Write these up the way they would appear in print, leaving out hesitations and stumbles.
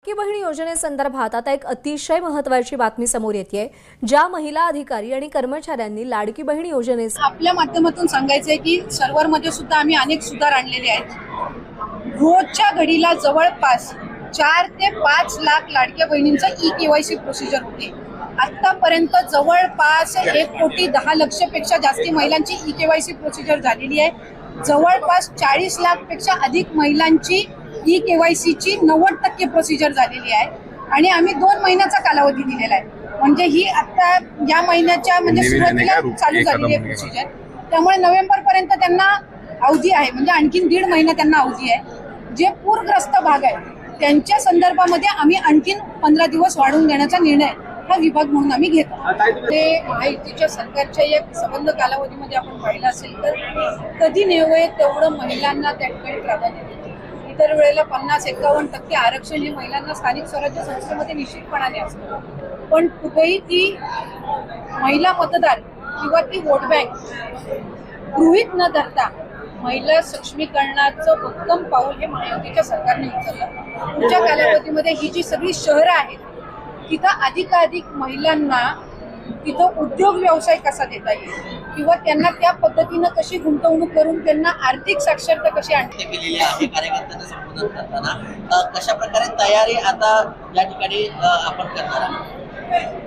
लाडकी बहीण योजनेसंदर्भात आता एक अतिशय महत्त्वाची बातमी समोर येतेय। ज्या महिला अधिकारी आणि कर्मचाऱ्यांनी लाडकी बहीण योजनेस आपल्या माध्यमातून सांगायचंय की सर्व्हरमध्ये सुद्धा आम्ही अनेक सुधार आणलेले आहेत। रोजच्या घडीला जवळपास 4 ते 5 लाख लाडक्या बहिणींचा ई-केवायसी प्रोसिजर होते। आतापर्यंत जवळपास 1,10,00,000 पेक्षा जास्ती महिलांची ई-केवायसी प्रोसिजर झालेली आहे। जवळपास 40 लाख पेक्षा अधिक महिलांची ई-केवायसीची 90% प्रोसिजर झालेली आहे आणि आम्ही 2 महिन्याचा कालावधी दिलेला आहे। म्हणजे ही आता या महिन्याच्या म्हणजे सुरुवातीला चालू झालेली आहे प्रोसिजर। त्यामुळे नोव्हेंबर पर्यंत त्यांना अवधी आहे, म्हणजे आणखीन 1.5 महिना त्यांना अवधी आहे। जे पूरग्रस्त भाग आहे त्यांच्या संदर्भामध्ये आम्ही आणखीन 15 दिवस वाढवून देण्याचा निर्णय हा विभाग म्हणून आम्ही घेतो। ते महायुतीच्या सरकारच्या एक संबंध कालावधीमध्ये आपण पाहिलं असेल तर कधी नेवळे तेवढं महिलांना त्या ठिकाणी प्राधान्य देतो। इतर वेळेला 50-51% आरक्षण हे महिलांना स्थानिक स्वराज्य संस्थेमध्ये निश्चितपणाने असतं, पण कुठेही ती महिला मतदार किंवा ती वोट बँक गृहीत न धरता महिला सक्षमीकरणाचं उत्तम पाऊल हे महायुतीच्या सरकारने उचललं। पुढच्या कालावधीमध्ये ही जी सगळी शहरं आहेत तिथं अधिकाधिक महिलांना तिथं उद्योग व्यवसाय कसा देता येईल किंवा त्यांना त्या पद्धतीनं कशी गुंतवणूक करून त्यांना आर्थिक साक्षरता कशी आणता केलेली आहे। कार्यकर्त्यांना संबोधन करताना कशा प्रकारे तयारी आता या ठिकाणी आपण करणार आहोत?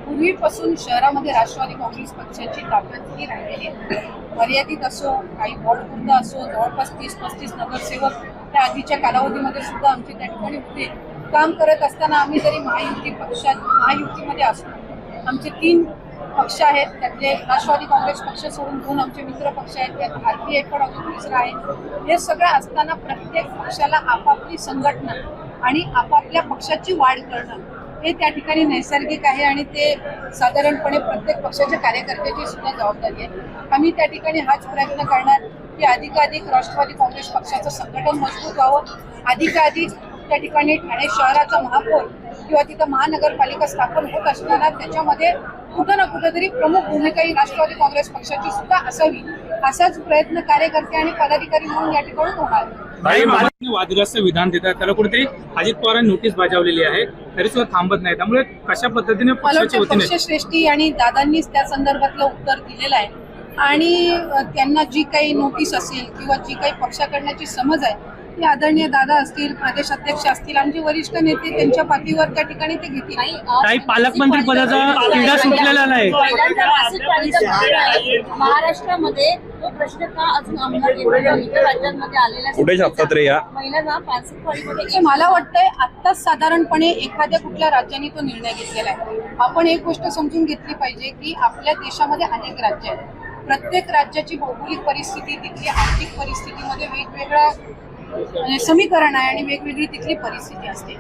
पूर्वीपासून शहरामध्ये राष्ट्रवादी काँग्रेस पक्षाची ताकद ही राहिलेली आहे। मर्यादित असो, काही वॉर्डपुरतं असो, जवळपास 30-35 नगरसेवक त्या आधीच्या कालावधीमध्ये सुद्धा आमचे त्या ठिकाणी होते। काम करत असताना आम्ही जरी महायुतीमध्ये असतो, आमचे 3 पक्ष आहेत, त्यातले राष्ट्रवादी काँग्रेस पक्ष सोडून 2 आमचे मित्र पक्ष आहेत, त्यात भारतीय पण अजून 3रा आहे। हे सगळं असताना प्रत्येक पक्षाला आपापली संघटना आणि आपापल्या पक्षाची वाढ करणं हे त्या ठिकाणी नैसर्गिक आहे आणि ते साधारणपणे प्रत्येक पक्षाच्या कार्यकर्त्याची सुद्धा जबाबदारी आहे। आम्ही त्या ठिकाणी हाच प्रयत्न करणार की अधिकाधिक राष्ट्रवादी काँग्रेस पक्षाचं संघटन मजबूत व्हावं, अधिकाधिक त्या ठिकाणी ठाणे शहराचा महापौर किंवा तिथं महानगरपालिका स्थापन होत असताना त्याच्यामध्ये कुठं ना कुठेतरी प्रमुख भूमिका ही राष्ट्रवादी काँग्रेस पक्षाची सुद्धा असावी, असाच प्रयत्न कार्यकर्ते आणि पदाधिकारी म्हणून या ठिकाणी होणार। वादग्रस्त विधान देतात त्याला कुठेतरी अजित पवारांनी नोटीस बजावलेली आहे, तरी सुद्धा थांबत नाही। त्यामुळे कशा पद्धतीने पक्षश्रेष्ठी आणि दादांनीच त्या संदर्भातलं उत्तर दिलेलं आहे आणि त्यांना जी काही नोटीस असेल किंवा जी काही पक्षाकडण्याची समज आहे ते आदरणीय दादा असतील, प्रदेश अध्यक्ष असतील, आमचे वरिष्ठ नेते त्यांच्या पातळीवर त्या ठिकाणी ते घेतील। काही पालकमंत्री पदाचा तिढा सुटलेला नाही। महाराष्ट्रामध्ये तो प्रश्न का अजून अंमलात येतो? इतर राज्यांमध्ये आलेला महिलांना मासिक पाळीमध्ये मला वाटतंय आत्ताच साधारणपणे एखाद्या कुठल्या राज्याने तो निर्णय घेतलेला आहे। आपण एक गोष्ट समजून घेतली पाहिजे की आपल्या देशामध्ये अनेक राज्य आहेत। प्रत्येक राज्याची भौगोलिक परिस्थिती, तिथली आर्थिक परिस्थितीमध्ये वेगवेगळं समीकरण आहे आणि वेगवेगळी तिथली परिस्थिती असते।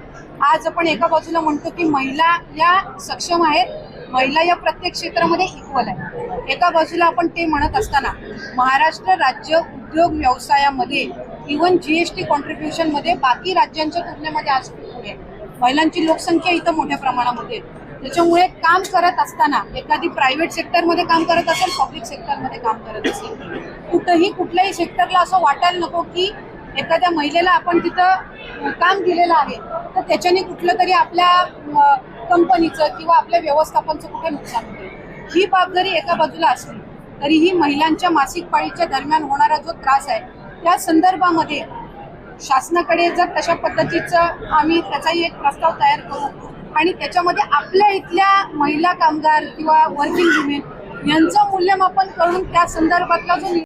आज आपण एका बाजूला म्हणतो की महिला या सक्षम आहेत, महिला या प्रत्येक क्षेत्रामध्ये इक्वल आहे। एका बाजूला आपण ते म्हणत असताना महाराष्ट्र राज्य उद्योग व्यवसायामध्ये इव्हन जीएसटी कॉन्ट्रीब्युशन मध्ये बाकी राज्यांच्या तुलनेमध्ये आज पुढे आहे। महिलांची लोकसंख्या इथं मोठ्या प्रमाणामध्ये, त्याच्यामुळे काम करत असताना एखादी प्रायव्हेट सेक्टरमध्ये काम करत असेल, पब्लिक सेक्टरमध्ये काम करत असेल, कुठंही कुठल्याही सेक्टरला असं वाटायला नको की एखाद्या महिलेला आपण तिथं काम दिलेलं आहे तर त्याच्याने कुठलं तरी आपल्या कंपनीचं किंवा आपल्या व्यवस्थापनचं कुठे नुकसान होते। ही बाब जरी एका बाजूला असली तरीही महिलांच्या मासिक पाळीच्या दरम्यान होणारा जो त्रास आहे त्या संदर्भामध्ये शासनाकडे जर तशा पद्धतीचं आम्ही त्याचाही एक प्रस्ताव तयार करू आणि त्याच्यामध्ये आपल्या इथल्या महिला कामगार किंवा वर्किंग वुमेन यांचं मूल्यमापन करून त्या संदर्भातला जो